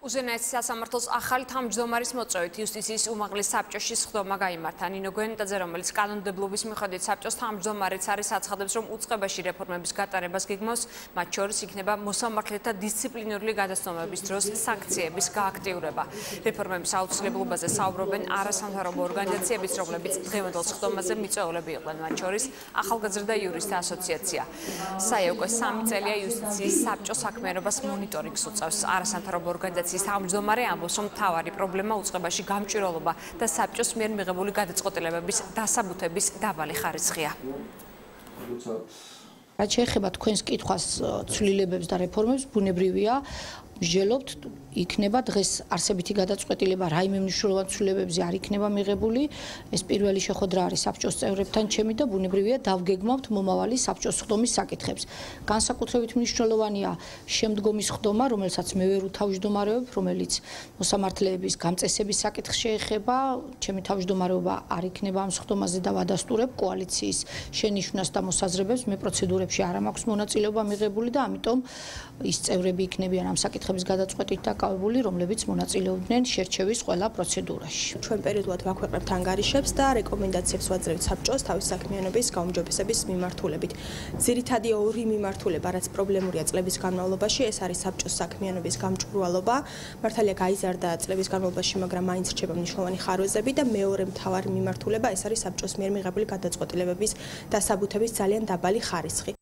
უზენაეს სასამართლოს ახალი თავმჯდომარის მოწვევით იუსტიციის უმაღლეს საბჭოში სხდომა გაიმართა. ნინო გვენიტაძე, რომელიც კანონმდებლობის მიხედვით საბჭოს თავმჯდომარეც არის, აცხადებს, რომ უწყებაში რეფორმების გატარებას გეგმავს, მათ შორის იქნება მოსამართლეთა დისციპლინური გადაცნობების დროს სანქციების გააქტიურება. რეფორმების აუცილებლობაზე საუბრობენ არასამთავრობო ორგანიზაციებიც, რომლებიც დღევანდელ სხდომაზე მიწვეულები იყვნენ, მათ შორის ახალგაზრდა იურისტთა ასოციაცია. საია უკვე 3 წელია იუსტიციის საბჭოს საქმიანობას მონიტორინგს უწევს. არასამთავრობო ორგანიზაციების თავმჯდომარე ამბობს, რომ მთავარი პრობლემა უწყებაში გამჭვირვალობა და საბჭოს მიერ მიღებული გადაწყვეტილებების დასაბუთების დაბალი ხარისხია. რაც შეეხება თქვენს კითხვას ცვლილებებს და რეფორმებს, ბუნებრივია, ვსჯელობთ, იქნება დღეს არსებითი გადაწყვეტილება რაიმე მნიშვნელოვან ცვლილებებზე არ იქნება მიღებული. ეს პირველი შეხვედრა არის საბჭოს წევრებთან ჩემი და ბუნებრივია დავგეგმავთ მომავალი საბჭოს სხდომის საკითხებს. განსაკუთრებით მნიშვნელოვანია შემდგომი სხდომა, რომელსაც მე ვერ უთავმჯდომარევებ, რომელიც მოსამართლეების გამწესების საკითხს შეეხება. ჩემი თავმჯდომარეობა არ იქნება ამ სხდომაზე და ვადასტურებ კოალიციის შენიშვნას და მოსაზრებებს. მე პროცედურებში არ მაქვს მონაწილეობა მიღებული და ამიტომ ის წევრები იქნებიან ამ საკითხების გადაწყვეტით დაკავებული, რომლებიც მონაწილეობდნენ შერჩევის ყველა პროცედურაში. ჩვენ პერიოდულად ვაქვეყნებთ ანგარიშებს და რეკომენდაციებს ვაძლევთ საბჭოს თავის საქმიანობის გაუმჯობესების მიმართულებით. ძირითადი ორი მიმართულება, რაც პრობლემურია წლების განმავლობაში, ეს არის საბჭოს საქმიანობის გამჭვირვალობა. მართალია გაიზარდა წლების განმავლობაში, მაგრამ მაინც რჩება მნიშვნელოვანი ხარვეზები და მეორე მთავარი მიმართულება, ეს არის საბჭოს მიერ მიღებული გადაწყვეტილებების დასაბუთების ძალიან დაბალი ხარისხი.